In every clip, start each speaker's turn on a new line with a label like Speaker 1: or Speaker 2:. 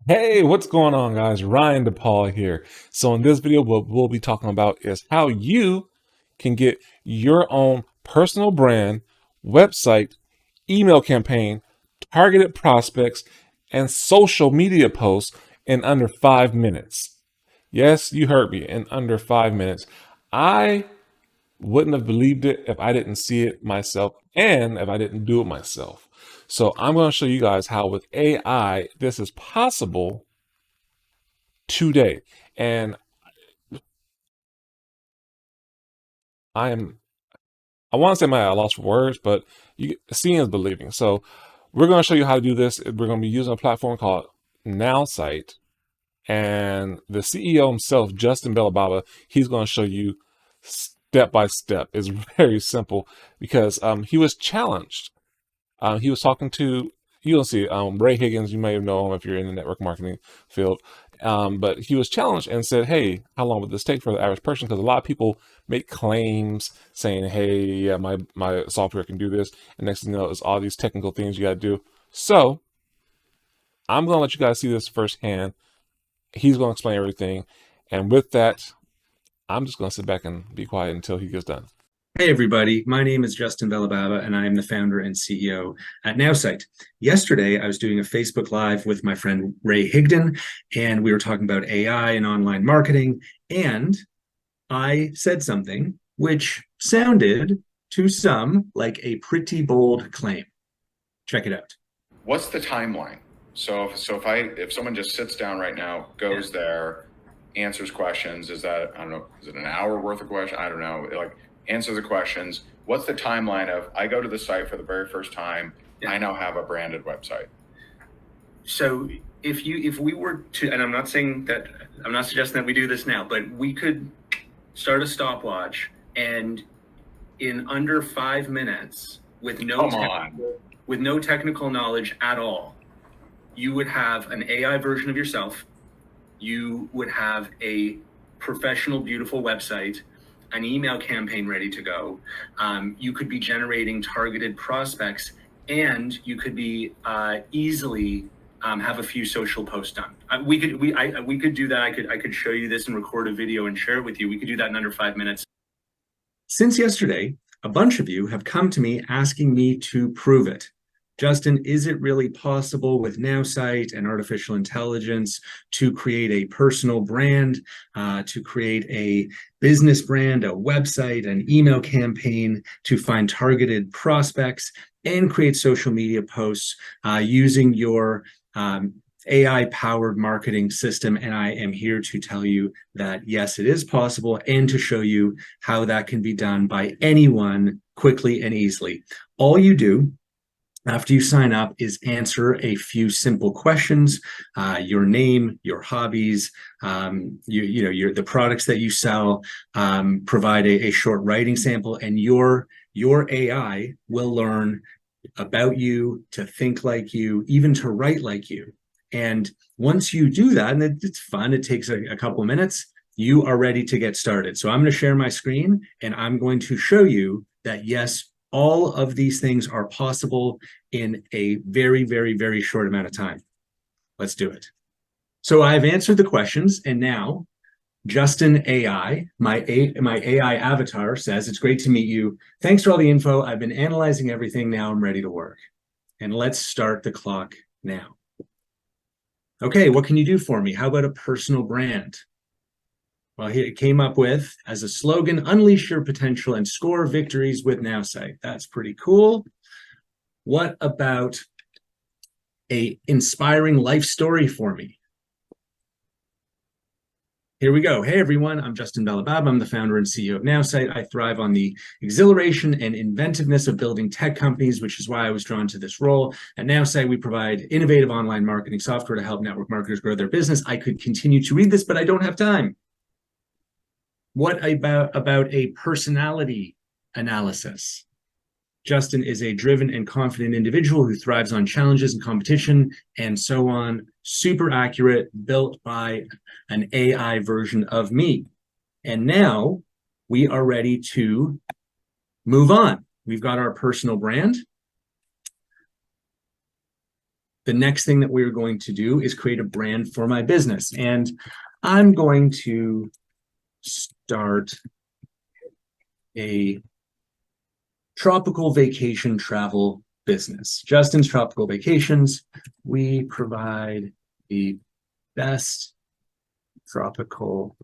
Speaker 1: Hey, what's going on, guys? Ryan DePaul here. So, in this video, what we'll be talking about is how you can get your own personal brand, website, email campaign, targeted prospects, and social media posts in under 5 minutes. Yes, you heard me, in under 5 minutes. I wouldn't have believed it if I didn't see it myself and if I didn't do it myself. So, I'm going to show you guys how, with AI, this is possible today. And I am, I want to say I lost for words, but seeing is believing. So we're going to show you how to do this. We're going to be using a platform called Nowsite. And the CEO himself, Justin Bellababa, he's going to show you step by step. It's very simple because he was challenged. He was talking to, you'll see, Ray Higgins. You may know him if you're in the network marketing field. But he was challenged and said, "Hey, how long would this take for the average person?" Because a lot of people make claims saying, "Hey, yeah, my software can do this," and next thing you know, it's all these technical things you got to do. So I'm gonna let you guys see this firsthand. He's gonna explain everything, and with that, I'm just gonna sit back and be quiet until he gets done.
Speaker 2: Hey everybody, my name is Justin Bellababa and I am the founder and CEO at Nowsite. Yesterday, I was doing a Facebook Live with my friend Ray Higdon, and we were talking about AI and online marketing, and I said something which sounded to some like a pretty bold claim. Check it out.
Speaker 3: What's the timeline? So if someone just sits down right now, goes there, answers questions, is that, I don't know, is it an hour worth of questions? I don't know. Like, answer the questions. What's the timeline of, I go to the site for the very first time, I now have a branded website?
Speaker 2: So if we were to, and I'm not suggesting that we do this now, but we could start a stopwatch, and in under 5 minutes, with no technical knowledge at all, you would have an AI version of yourself. You would have a professional, beautiful website, an email campaign ready to go. You could be generating targeted prospects, and you could be easily have a few social posts done. We could do that. I could show you this and record a video and share it with you. We could do that in under 5 minutes. Since yesterday, a bunch of you have come to me asking me to prove it. Justin, is it really possible with Nowsite and artificial intelligence to create a personal brand, to create a business brand, a website, an email campaign, to find targeted prospects and create social media posts using your AI-powered marketing system? And I am here to tell you that yes, it is possible, and to show you how that can be done by anyone quickly and easily. All you do after you sign up is answer a few simple questions: your name, your hobbies, the products that you sell, provide a short writing sample, and your AI will learn about you, to think like you, even to write like you. And once you do that, and it's fun, it takes a couple of minutes, you are ready to get started. So I'm going to share my screen, and I'm going to show you that yes, all of these things are possible in a very, very, very short amount of time. Let's do it. So I've answered the questions, and now Justin AI, my AI avatar, says, "It's great to meet you. Thanks for all the info. I've been analyzing everything. Now I'm ready to work." And let's start the clock now. Okay, what can you do for me? How about a personal brand? Well, he came up with, as a slogan, "Unleash your potential and score victories with Nowsite." That's pretty cool. What about a inspiring life story for me? Here we go. Hey, everyone. I'm Justin Bellababa. I'm the founder and CEO of Nowsite. I thrive on the exhilaration and inventiveness of building tech companies, which is why I was drawn to this role. At Nowsite, we provide innovative online marketing software to help network marketers grow their business. I could continue to read this, but I don't have time. What about a personality analysis? Justin is a driven and confident individual who thrives on challenges and competition, and so on. Super accurate, built by an AI version of me. And now we are ready to move on. We've got our personal brand.
Speaker 4: the next thing that we're going to do is create a brand for my business. And I'm going to start a tropical vacation travel business. Justin's Tropical Vacations. We provide the best tropical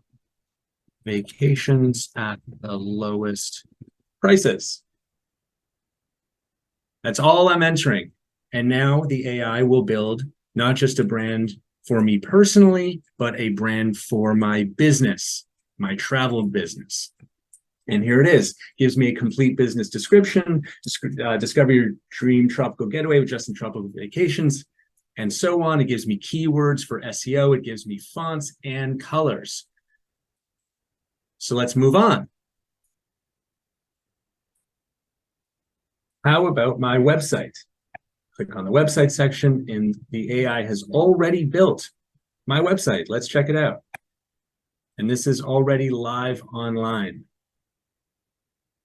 Speaker 4: vacations at the lowest prices. That's all I'm entering. And now the AI will build not just a brand for me personally, but a brand for my business, my travel business. And here it is. Gives me a complete business description, discover your dream tropical getaway with Justin Tropical Vacations, and so on. It gives me keywords for SEO. It gives me fonts and colors. So let's move on. How about my website? Click on the website section, and the AI has already built my website. Let's check it out. And this is already live online.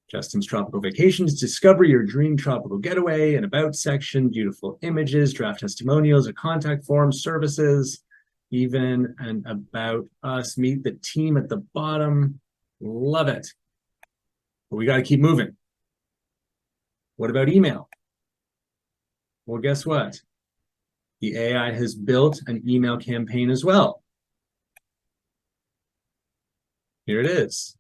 Speaker 4: Justin's Tropical Vacations, discover your dream tropical getaway, an about section, beautiful images, draft testimonials, a contact form, services, even an about us, meet the team at the bottom. Love it. But we got to keep moving. What about email? Well, guess what? The AI has built an email campaign as well. Here it is.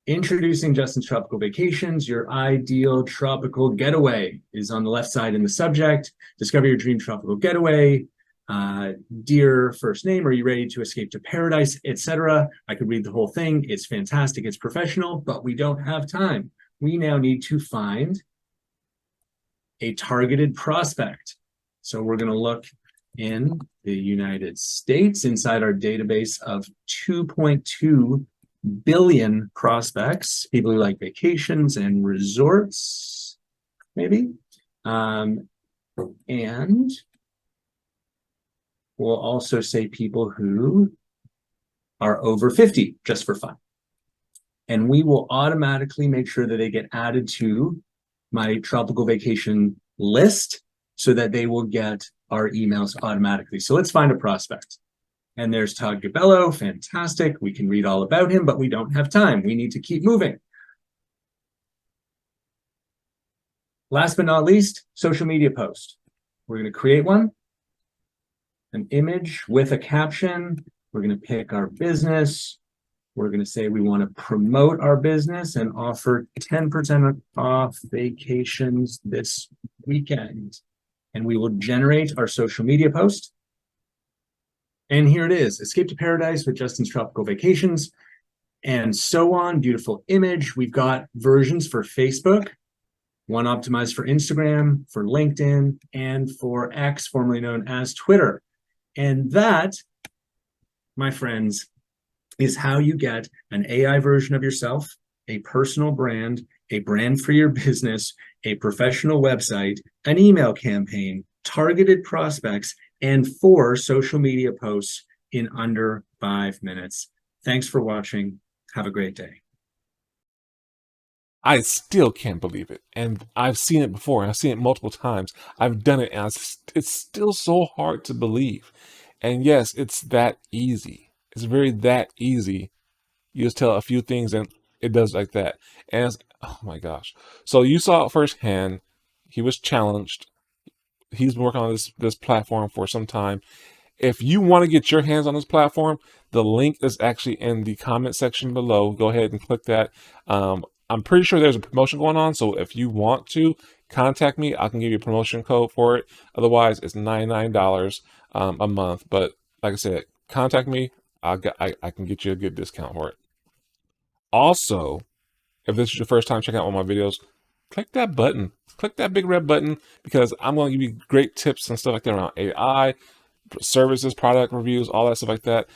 Speaker 4: Introducing Justin's Tropical Vacations, your ideal tropical getaway is on the left side in the subject. Discover your dream tropical getaway. Dear first name, are you ready to escape to paradise, etc. I could read the whole thing. It's fantastic. It's professional, but we don't have time. We now need to find a targeted prospect. So we're going to look in the United States inside our database of 2.2 billion prospects, people who like vacations and resorts, maybe. And we'll also say people who are over 50, just for fun. And we will automatically make sure that they get added to my tropical vacation list so that they will get our emails automatically. So let's find a prospect. And there's Todd Gabello, fantastic. We can read all about him, but we don't have time. We need to keep moving. Last but not least, social media post. We're going to create one, an image with a caption. We're going to pick our business. We're going to say we want to promote our business and offer 10% off vacations this weekend. And we will generate our social media post. And here it is, Escape to Paradise with Justin's Tropical Vacations, and so on. Beautiful image. We've got versions for Facebook, one optimized for Instagram, for LinkedIn, and for X, formerly known as Twitter. And that, my friends, is how you get an AI version of yourself, a personal brand, a brand for your business, a professional website, an email campaign, targeted prospects, and 4 social media posts in under 5 minutes. Thanks for watching. Have a great day.
Speaker 1: I still can't believe it. And I've seen it before. I've seen it multiple times. I've done it, and it's still so hard to believe. And yes, it's that easy. It's very that easy. You just tell a few things and it does like that. And it's, oh my gosh. So you saw it firsthand. He was challenged. He's been working on this platform for some time. If you want to get your hands on this platform, the link is actually in the comment section below. Go ahead and click that. I'm pretty sure there's a promotion going on. So if you want to contact me, I can give you a promotion code for it. Otherwise, it's $99 a month. But like I said, contact me. I can get you a good discount for it. Also, if this is your first time checking out one of my videos, click that button. Click that big red button, because I'm going to give you great tips and stuff like that around AI, services, product reviews, all that stuff like that.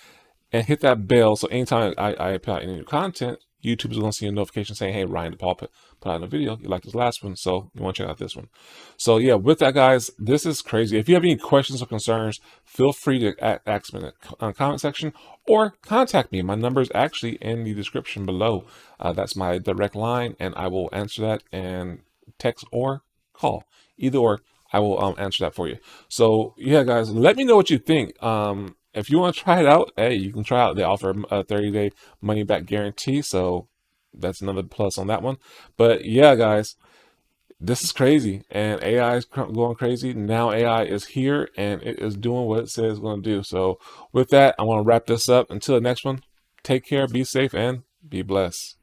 Speaker 1: And hit that bell so anytime I put out any new content, YouTube is going to see a notification saying, hey, Ryan DePaul put out a video. You like this last one, so you want to check out this one. So yeah, with that, guys, this is crazy. If you have any questions or concerns, feel free to ask me in the comment section or contact me. My number is actually in the description below. That's my direct line, and I will answer that and text or call. Either or, I will answer that for you. So yeah, guys, let me know what you think. If you want to try it out, hey, you can try it. They offer a 30-day money back guarantee, so that's another plus on that one. But yeah, guys, this is crazy, and AI is going crazy. Now AI is here, and it is doing what it says it's going to do. So with that, I want to wrap this up. Until the next one, take care, be safe, and be blessed.